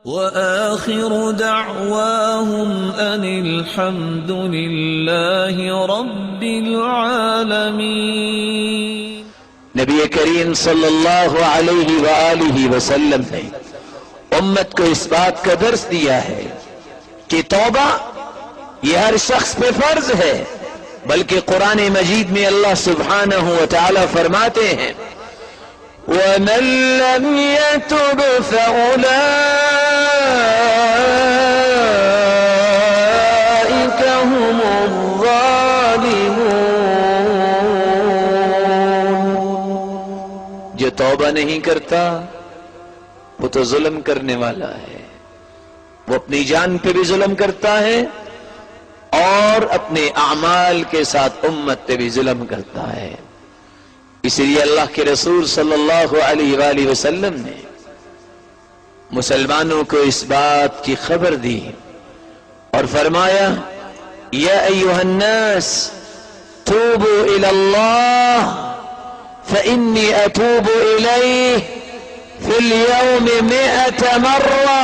وآخر دعواهم أن الحمد لله رب العالمين۔ نبی کریم صلی اللہ علیہ وآلہ وسلم نے امت کو اس بات کا درس دیا ہے کہ توبہ یہ ہر شخص پہ فرض ہے، بلکہ قرآن مجید میں اللہ سبحانہ وتعالی فرماتے ہیں وَمَن لَّمْ يَتُبْ فَأُولَٰئِكَ هُمُ الظَّالِمُونَ۔ جو توبہ نہیں کرتا وہ تو ظلم کرنے والا ہے، وہ اپنی جان پہ بھی ظلم کرتا ہے اور اپنے اعمال کے ساتھ امت پہ بھی ظلم کرتا ہے۔ اس لیے اللہ کے رسول صلی اللہ علیہ وآلہ وسلم نے مسلمانوں کو اس بات کی خبر دی اور فرمایا یا ایھا الناس توبوا الی اللہ فإنی اتوب الیہ فی اليوم 100 مرہ۔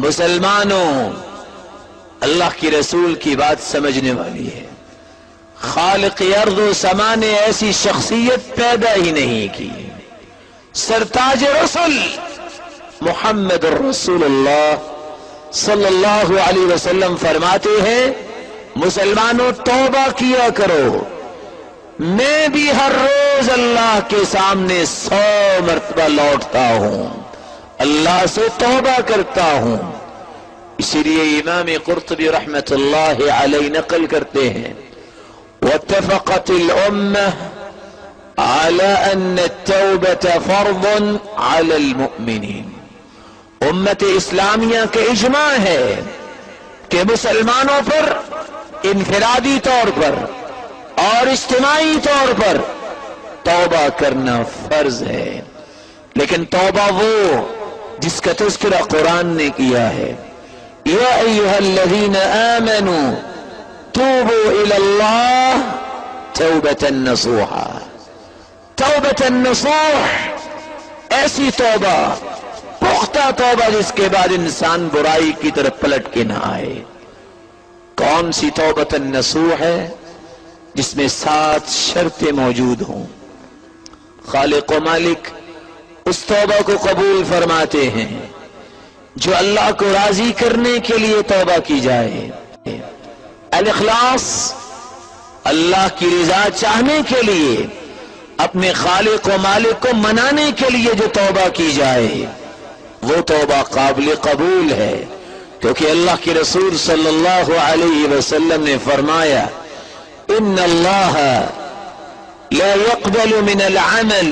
مسلمانوں، اللہ کی رسول کی بات سمجھنے والی ہے۔ خالق ارض و سما نے ایسی شخصیت پیدا ہی نہیں کی۔ سرتاج رسل محمد رسول اللہ صلی اللہ علیہ وسلم فرماتے ہیں مسلمانوں توبہ کیا کرو، میں بھی ہر روز اللہ کے سامنے 100 مرتبہ لوٹتا ہوں، اللہ سے توبہ کرتا ہوں۔ اسی لیے امام قرطبی رحمت اللہ علیہ نقل کرتے ہیں واتفقت الأمة على أن التوبة فرض على المؤمنين۔ امت اسلامیہ کے اجماع ہے کہ مسلمانوں پر انفرادی طور پر اور اجتماعی طور پر توبہ کرنا فرض ہے، لیکن توبہ وہ جس کا تذکرہ قرآن نے کیا ہے یا ایھا الذین آمنوا توبوا الی اللہ توبۃ نصوحا۔ توبۃ نصوح، ایسی توبہ، پختہ توبہ جس کے بعد انسان برائی کی طرف پلٹ کے نہ آئے۔ کون سی توبۃ نصوح ہے؟ جس میں 7 شرطیں موجود ہوں۔ خالق و مالک اس توبہ کو قبول فرماتے ہیں جو اللہ کو راضی کرنے کے لیے توبہ کی جائے۔ الاخلاص، اللہ کی رضا چاہنے کے لیے، اپنے خالق و مالک کو منانے کے لیے جو توبہ کی جائے وہ توبہ قابل قبول ہے، کیونکہ اللہ کے رسول صلی اللہ علیہ وسلم نے فرمایا ان اللہ لا يقبل من العمل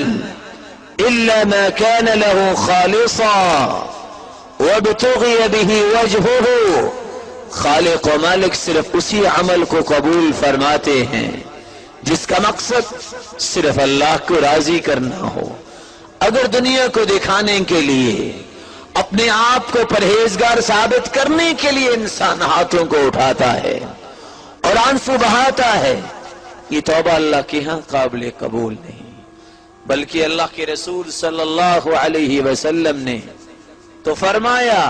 الا ما كان له خالصا وابتغي به وجهه۔ خالق و مالک صرف اسی عمل کو قبول فرماتے ہیں جس کا مقصد صرف اللہ کو راضی کرنا ہو۔ اگر دنیا کو دکھانے کے لیے، اپنے آپ کو پرہیزگار ثابت کرنے کے لیے انسان ہاتھوں کو اٹھاتا ہے اور آنسو بہاتا ہے، یہ توبہ اللہ کے ہاں قابل قبول نہیں۔ بلکہ اللہ کے رسول صلی اللہ علیہ وسلم نے تو فرمایا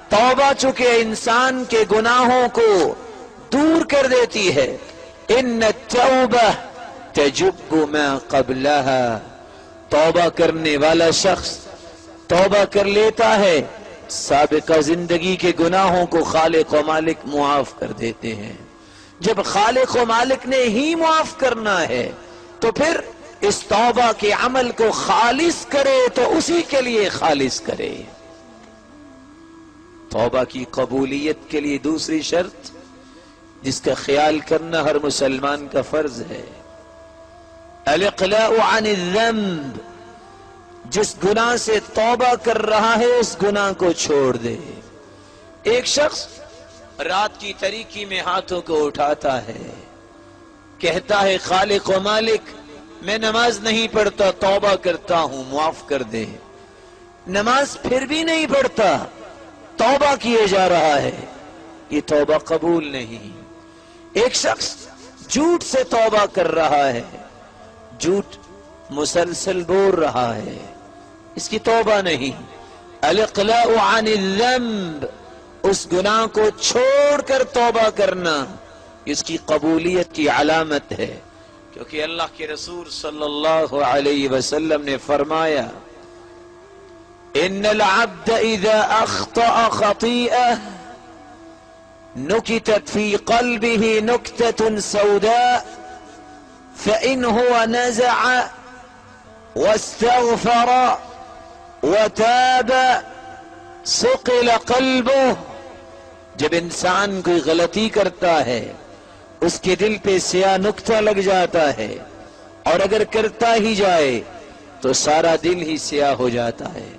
توبہ چونکہ انسان کے گناہوں کو دور کر دیتی ہے، ان التوبہ تجب ما قبلها، توبہ کرنے والا شخص توبہ کر لیتا ہے، سابقہ زندگی کے گناہوں کو خالق و مالک معاف کر دیتے ہیں۔ جب خالق و مالک نے ہی معاف کرنا ہے تو پھر اس توبہ کے عمل کو خالص کرے تو اسی کے لیے خالص کرے۔ توبہ کی قبولیت کے لیے دوسری شرط جس کا خیال کرنا ہر مسلمان کا فرض ہے، الاقلاع عن الذنب، جس گناہ سے توبہ کر رہا ہے اس گناہ کو چھوڑ دے۔ ایک شخص رات کی تاریکی میں ہاتھوں کو اٹھاتا ہے، کہتا ہے خالق و مالک میں نماز نہیں پڑھتا، توبہ کرتا ہوں معاف کر دے۔ نماز پھر بھی نہیں پڑھتا، توبہ کیے جا رہا ہے، یہ توبہ قبول نہیں۔ ایک شخص جھوٹ سے توبہ کر رہا ہے، جھوٹ مسلسل بول رہا ہے، اس کی توبہ نہیں۔ الاقلاع عن الذنب، اس گناہ کو چھوڑ کر توبہ کرنا، اس کی قبولیت کی علامت ہے، کیونکہ اللہ کے رسول صلی اللہ علیہ وسلم نے فرمایا ان العبد اذا اخطأ خطيئة نكتت في قلبه نكتة سوداء فإن هو نزع واستغفر وتاب صقل قلبه. جب انسان کوئی غلطی کرتا ہے اس کے دل پہ سیاہ نقطہ لگ جاتا ہے، اور اگر کرتا ہی جائے تو سارا دل ہی سیاہ ہو جاتا ہے.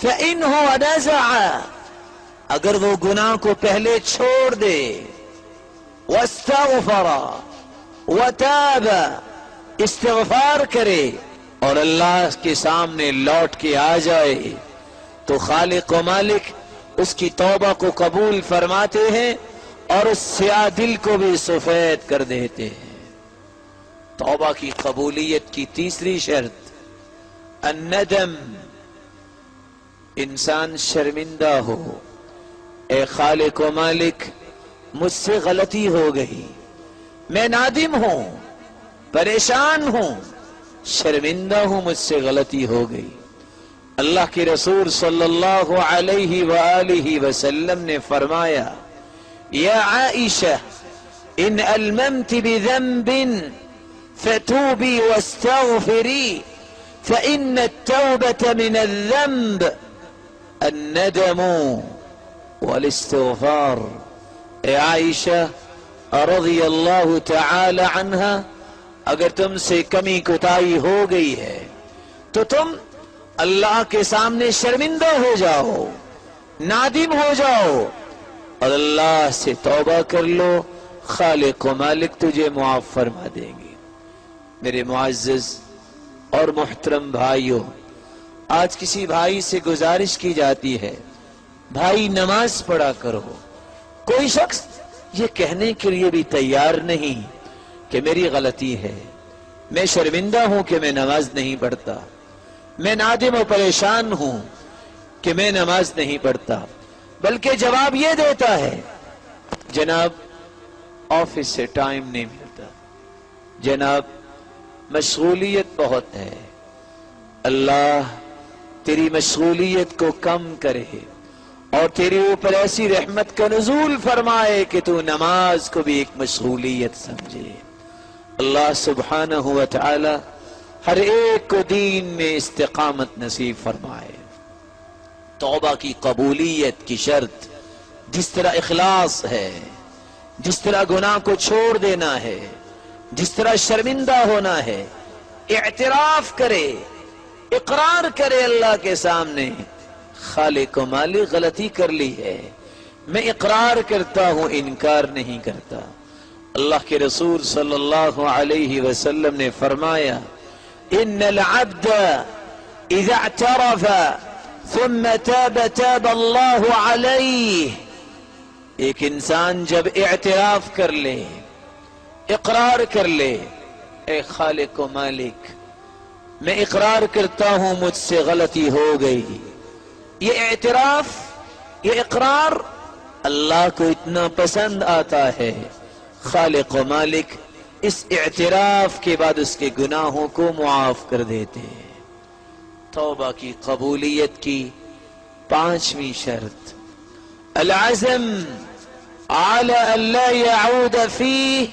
فَإِنْهُ نَزَعَ، اگر وہ گناہ کو پہلے چھوڑ دے، وَاسْتَغْفَرَ وَتَابَ، استغفار کرے اور اللہ کے سامنے لوٹ کے آ جائے، تو خالق و مالک اس کی توبہ کو قبول فرماتے ہیں اور اس سیاہ دل کو بھی سفید کر دیتے ہیں. توبہ کی قبولیت کی تیسری شرط الندم، انسان شرمندہ ہو، اے خالق و مالک مجھ سے غلطی ہو گئی، میں نادم ہوں، پریشان ہوں، شرمندہ ہوں، مجھ سے غلطی ہو گئی. اللہ کے رسول صلی اللہ علیہ وآلہ وسلم نے فرمایا یا عائشہ ان الممت بذنب فتوبی واستغفری فإن التوبة من الذنب الندم والاستغفار. اے عائشہ رضی اللہ تعالی عنہا، اگر تم سے کمی کوتاہی ہو گئی ہے تو تم اللہ کے سامنے شرمندہ ہو جاؤ، نادم ہو جاؤ اور اللہ سے توبہ کر لو، خالق و مالک تجھے معاف فرما دیں گے. میرے معزز اور محترم بھائیوں، آج کسی بھائی سے گزارش کی جاتی ہے بھائی نماز پڑھا کرو. کوئی شخص یہ کہنے کے لیے بھی تیار نہیں کہ میری غلطی ہے، میں شرمندہ ہوں کہ میں نماز نہیں پڑھتا، میں نادم و پریشان ہوں کہ میں نماز نہیں پڑھتا، بلکہ جواب یہ دیتا ہے جناب آفس سے ٹائم نہیں ملتا، جناب مشغولیت بہت ہے. اللہ تیری مشغولیت کو کم کرے اور تیرے اوپر ایسی رحمت کا نزول فرمائے کہ تو نماز کو بھی ایک مشغولیت سمجھے. اللہ سبحانہ و تعالی ہر ایک کو دین میں استقامت نصیب فرمائے. توبہ کی قبولیت کی شرط جس طرح اخلاص ہے، جس طرح گناہ کو چھوڑ دینا ہے، جس طرح شرمندہ ہونا ہے، اعتراف کرے، اقرار کرے اللہ کے سامنے خالق و مالک غلطی کر لی ہے، میں اقرار کرتا ہوں، انکار نہیں کرتا. اللہ کے رسول صلی اللہ علیہ وسلم نے فرمایا ان العبد اذا اعترف ثم تاب تاب اللہ علیہ. ایک انسان جب اعتراف کر لے، اقرار کر لے، اے خالق و مالک میں اقرار کرتا ہوں مجھ سے غلطی ہو گئی، یہ اعتراف، یہ اقرار اللہ کو اتنا پسند آتا ہے، خالق و مالک اس اعتراف کے بعد اس کے گناہوں کو معاف کر دیتے ہیں. توبہ کی قبولیت کی پانچویں شرط العزم على ان لا يعود فيه،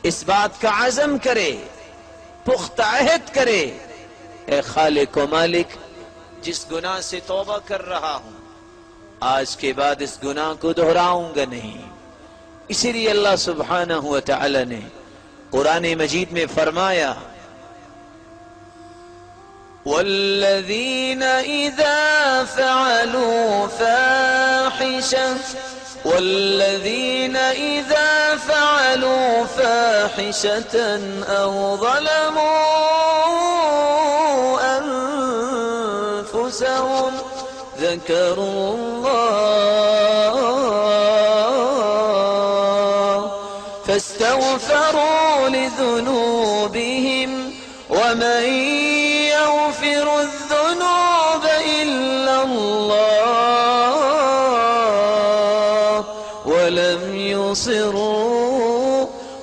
اس بات کا عزم کرے، پختہ عہد کرے، اے خالق و مالک جس گناہ سے توبہ کر رہا ہوں آج کے بعد اس گناہ کو دہراؤں گا نہیں. اسی لیے اللہ سبحانہ و تعالی نے قرآن مجید میں فرمایا والذین اذا فعلوا فاحشة والذین اذا فعلوا فاحشة او ظلموا انفسهم ذکروا اللہ فاستغفروا لذنوبهم ومن يغفر الذنوب إلا الله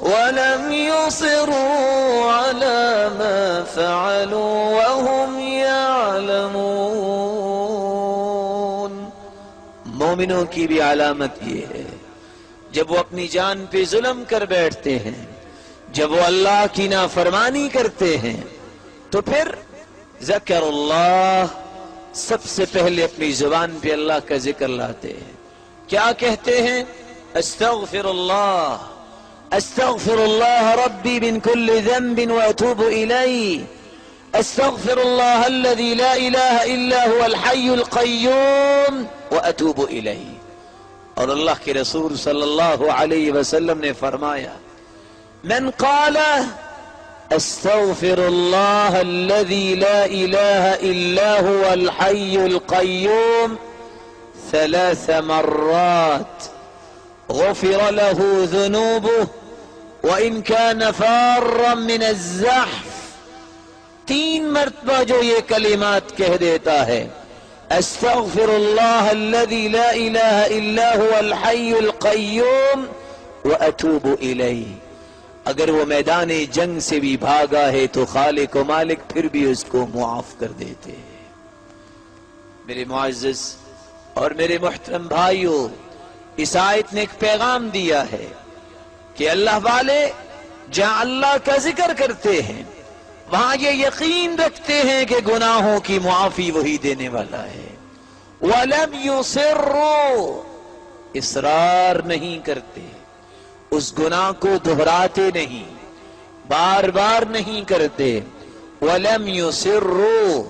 ولم يصروا على ما فعلوا وهم يعلمون. مومنوں کی بھی علامت یہ ہے، جب وہ اپنی جان پہ ظلم کر بیٹھتے ہیں، جب وہ اللہ کی نافرمانی کرتے ہیں، تو پھر ذکر اللہ، سب سے پہلے اپنی زبان پہ اللہ کا ذکر لاتے ہیں. کیا کہتے ہیں؟ استغفر اللہ ربی من کل ذنب واتوب الیہ، استغفر اللہ الذی لا الہ الا هو الحی القیوم واتوب الیہ. اور اللہ کے رسول صلی اللہ علیہ وسلم نے فرمایا، من قال استغفر اللہ الذی لا الہ الا هو الحی القیوم 3 مرات غفر له ذنوبه وإن كان فارا من الزحف. 3 مرتبہ جو یہ کلمات کہہ دیتا ہے، استغفر اللہ الذی لا الہ الا هو الحی القیوم واتوب الیہ، اگر وہ میدان جنگ سے بھی بھاگا ہے تو خالق و مالک پھر بھی اس کو معاف کر دیتے ہیں. میرے معزز اور میرے محترم بھائیوں، اس آیت نے ایک پیغام دیا ہے کہ اللہ والے جہاں اللہ کا ذکر کرتے ہیں وہاں یہ یقین رکھتے ہیں کہ گناہوں کی معافی وہی دینے والا ہے. وَلَمْ يُصِرُّوا، اصرار نہیں کرتے، اس گناہ کو دہراتے نہیں، بار بار نہیں کرتے. وَلَمْ يُصِرُّوا،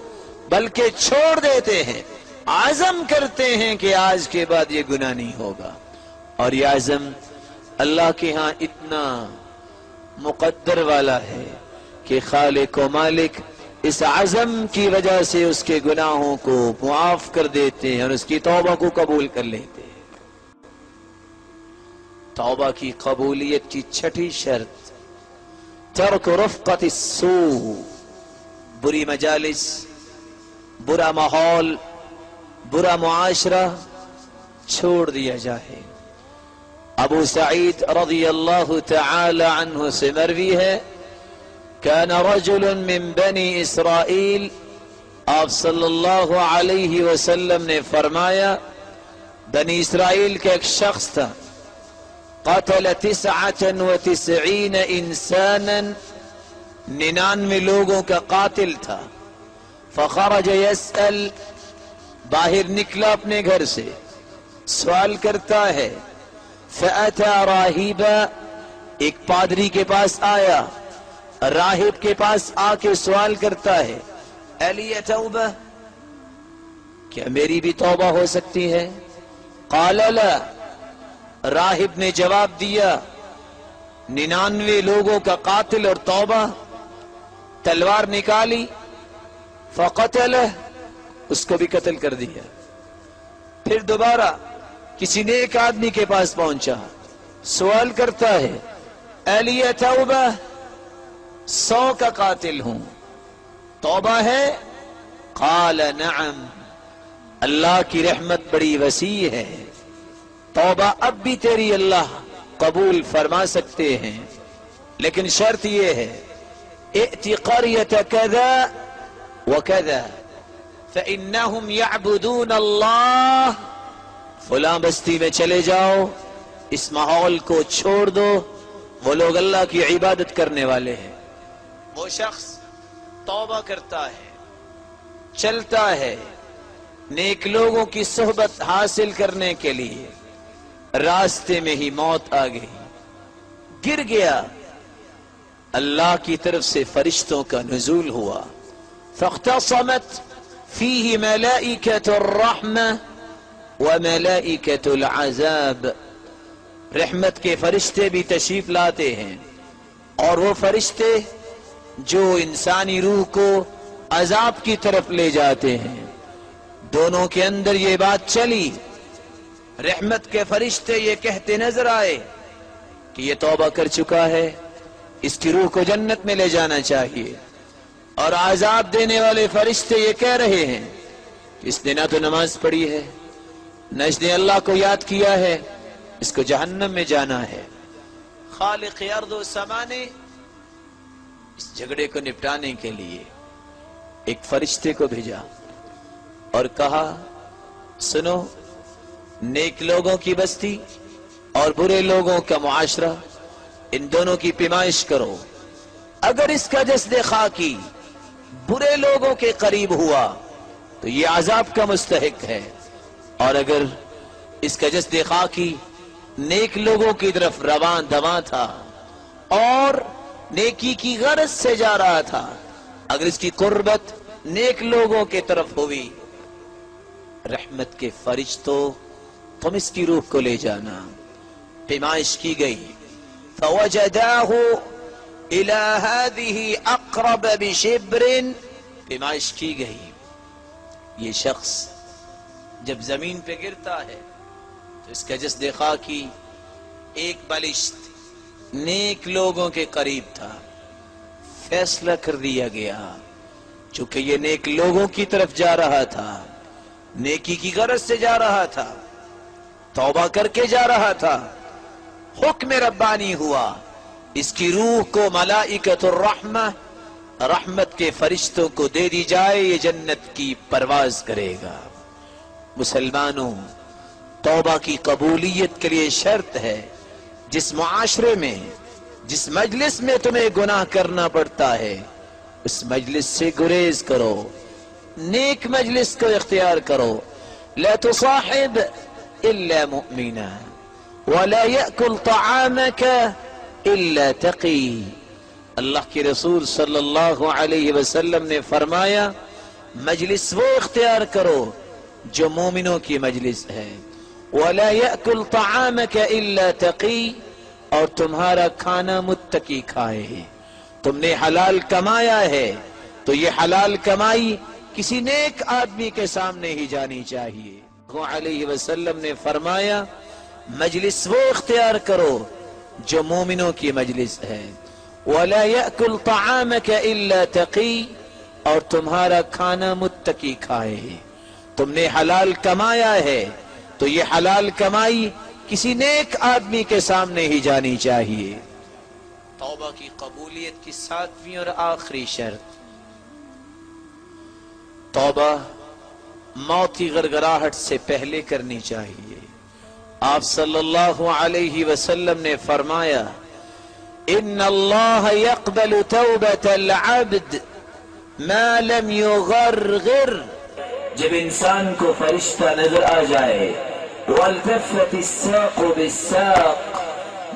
بلکہ چھوڑ دیتے ہیں، عزم کرتے ہیں کہ آج کے بعد یہ گناہ نہیں ہوگا. اور یہ عزم اللہ کے ہاں اتنا مقدر والا ہے کہ خالق و مالک اس عزم کی وجہ سے اس کے گناہوں کو معاف کر دیتے ہیں اور اس کی توبہ کو قبول کر لیتے ہیں. توبہ کی قبولیت کی 6ٹھی شرط، ترک رفقت السوء، بری مجالس، برا ماحول، برا معاشرہ چھوڑ دیا جائے. ابو سعید رضی اللہ تعالی عنہ سے مروی ہے، كان رجل من بنی اسرائیل، آپ صلی اللہ علیہ وسلم نے فرمایا بنی اسرائیل کا ایک شخص تھا، قتل 99 انسانا، 99 لوگوں کا قاتل تھا. فخرج يسأل، باہر نکلا اپنے گھر سے، سوال کرتا ہے. فأتى راہبا، ایک پادری کے پاس آیا، راہب کے پاس آ کے سوال کرتا ہے، الی توبہ، کیا میری بھی توبہ ہو سکتی ہے؟ قال لا، راہب نے جواب دیا، 99 لوگوں کا قاتل اور توبہ. تلوار نکالی، فقتلہ، اس کو بھی قتل کر دیا. پھر دوبارہ کسی نیک آدمی کے پاس پہنچا، سوال کرتا ہے، الی توبہ، 100 کا قاتل ہوں، توبہ ہے؟ قال نعم، اللہ کی رحمت بڑی وسیع ہے، توبہ اب بھی تیری اللہ قبول فرما سکتے ہیں، لیکن شرط یہ ہے، ائتی قریۃ کذا وکذا فإنہم یعبدون اللہ، فلاں بستی میں چلے جاؤ، اس ماحول کو چھوڑ دو، وہ لوگ اللہ کی عبادت کرنے والے ہیں. وہ شخص توبہ کرتا ہے، چلتا ہے، نیک لوگوں کی صحبت حاصل کرنے کے لیے، راستے میں ہی موت آ گئی، گر گیا. اللہ کی طرف سے فرشتوں کا نزول ہوا، فاختصمت فیہ ملائکۃ الرحمہ وملائکۃ العذاب، رحمت کے فرشتے بھی تشریف لاتے ہیں، اور وہ فرشتے جو انسانی روح کو عذاب کی طرف لے جاتے ہیں. دونوں کے اندر یہ بات چلی، رحمت کے فرشتے یہ کہتے نظر آئے کہ یہ توبہ کر چکا ہے، اس کی روح کو جنت میں لے جانا چاہیے، اور عذاب دینے والے فرشتے یہ کہہ رہے ہیں کہ اس نے نہ تو نماز پڑھی ہے، نہ اس نے اللہ کو یاد کیا ہے، اس کو جہنم میں جانا ہے۔ خالق ارض و سما نے اس جھگڑے کو نپٹانے کے لیے ایک فرشتے کو بھیجا اور کہا سنو، نیک لوگوں کی بستی اور برے لوگوں کا معاشرہ، ان دونوں کی پیمائش کرو۔ اگر اس کا جسد خاکی برے لوگوں کے قریب ہوا تو یہ عذاب کا مستحق ہے، اور اگر اس کا جسد خاکی نیک لوگوں کی طرف رواں دواں تھا اور نیکی کی غرض سے جا رہا تھا، اگر اس کی قربت نیک لوگوں کی طرف ہوئی، رحمت کے فرشتوں تم اس کی روح کو لے جانا۔ پیمائش کی گئی، فوجداه الى هذه اقرب بشبر، پیمائش کی گئی، یہ شخص جب زمین پہ گرتا ہے تو اس کا جسد خاکی ایک بالشت نیک لوگوں کے قریب تھا۔ فیصلہ کر دیا گیا چونکہ یہ نیک لوگوں کی طرف جا رہا تھا، نیکی کی غرض سے جا رہا تھا، توبہ کر کے جا رہا تھا، حکم ربانی ہوا اس کی روح کو ملائکۃ الرحمہ، رحمت کے فرشتوں کو دے دی جائے، یہ جنت کی پرواز کرے گا۔ مسلمانوں، توبہ کی قبولیت کے لیے شرط ہے، جس معاشرے میں، جس مجلس میں تمہیں گناہ کرنا پڑتا ہے اس مجلس سے گریز کرو، نیک مجلس کو اختیار کرو۔ لا تصاحب الا مؤمنا ولا يأكل طعامك الا تقی، اللہ کے رسول صلی اللہ علیہ وسلم نے فرمایا مجلس وہ اختیار کرو جو مومنوں کی مجلس ہے۔ وَلَا يَأْكُلْ طَعَامَكَ إِلَّا تَقِي، اور تمہارا کھانا متقی کھائے۔ تم نے حلال کمایا ہے تو یہ حلال کمائی کسی نیک آدمی کے سامنے ہی جانی چاہیے۔ علیہ وسلم نے فرمایا مجلس وہ اختیار کرو جو مومنوں کی مجلس ہے۔ وَلَا يَأْكُلْ طَعَامَكَ إِلَّا تَقِي، اور تمہارا کھانا متقی کھائے۔ تم نے حلال کمایا ہے تو یہ حلال کمائی کسی نیک آدمی کے سامنے ہی جانی چاہیے۔ توبہ کی قبولیت کی ساتویں اور آخری شرط، توبہ موت کی غرغراہٹ سے پہلے کرنی چاہیے۔ آپ صلی اللہ علیہ وسلم نے فرمایا ان اللہ يقبل توبة العبد ما لم يغرغر، جب انسان کو فرشتہ نظر آ جائے، والتفت الساق بالساق،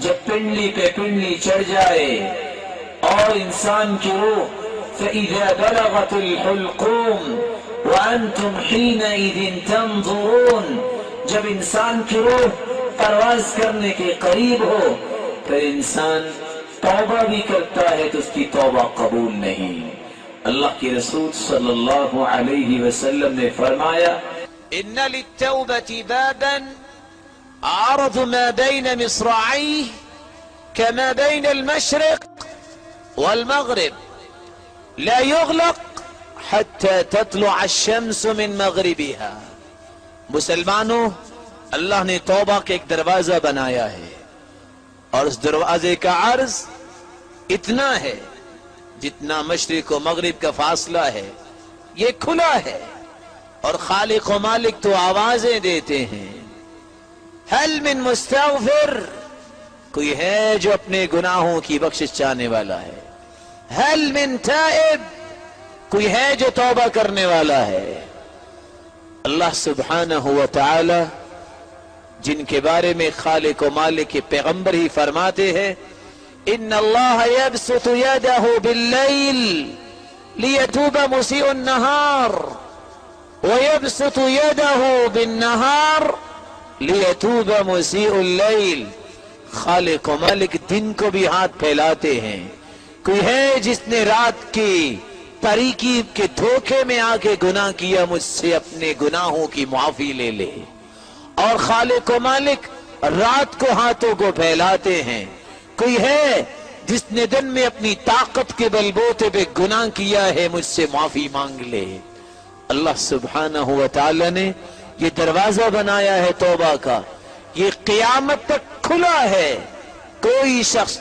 جب پنڈلی پہ پنڈلی چڑھ جائے، اور انسان کی روح فإذا بلغت الحلقوم وأنتم حينئذ تنظرون، جب انسان کی روح پرواز کرنے کے قریب ہو، پھر انسان توبہ بھی کرتا ہے تو اس کی توبہ قبول نہیں۔ اللہ کے رسول صلی اللہ علیہ وسلم نے فرمایا ان للتوبة بابا عرض ما بين مصراعيه كما بين المشرق والمغرب لا يغلق حتى تطلع الشمس من مغربها۔ مسلمانوں، اللہ نے توبہ کے ایک دروازہ بنایا ہے، اور اس دروازے کا عرض اتنا ہے جتنا مشرق و مغرب کا فاصلہ ہے، یہ کھلا ہے، اور خالق و مالک تو آوازیں دیتے ہیں هل من مستغفر، کوئی ہے جو اپنے گناہوں کی بخشش چاہنے والا ہے، هل من تائب، کوئی ہے جو توبہ کرنے والا ہے۔ اللہ سبحانہ و تعالی جن کے بارے میں خالق و مالک کے پیغمبر ہی فرماتے ہیں ان اللہ یبسط یدہ باللیل لیتوب مسیء النہار ویبسط یدہ بالنہار لیتوب مسیء اللیل، خالق و مالک دن کو بھی ہاتھ پھیلاتے ہیں، کوئی ہے جس نے رات کی تاریکی کے دھوکے میں آ کے گناہ کیا، مجھ سے اپنے گناہوں کی معافی لے لے، اور خالق و مالک رات کو ہاتھوں کو پھیلاتے ہیں، کوئی ہے جس نے دن میں اپنی طاقت کے بلبوتے پہ گناہ کیا ہے، مجھ سے معافی مانگ لے۔ اللہ سبحانہ و تعالی نے یہ دروازہ بنایا ہے توبہ کا، یہ قیامت تک کھلا ہے. کوئی شخص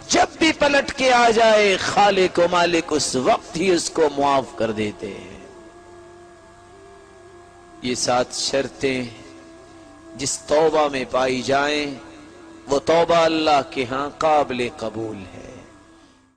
جب بھی پلٹ کے آ جائے خالق و مالک اس وقت ہی اس کو معاف کر دیتے ہیں. یہ 7 شرطیں جس توبہ میں پائی جائیں وہ توبہ اللہ کے ہاں قابل قبول ہے.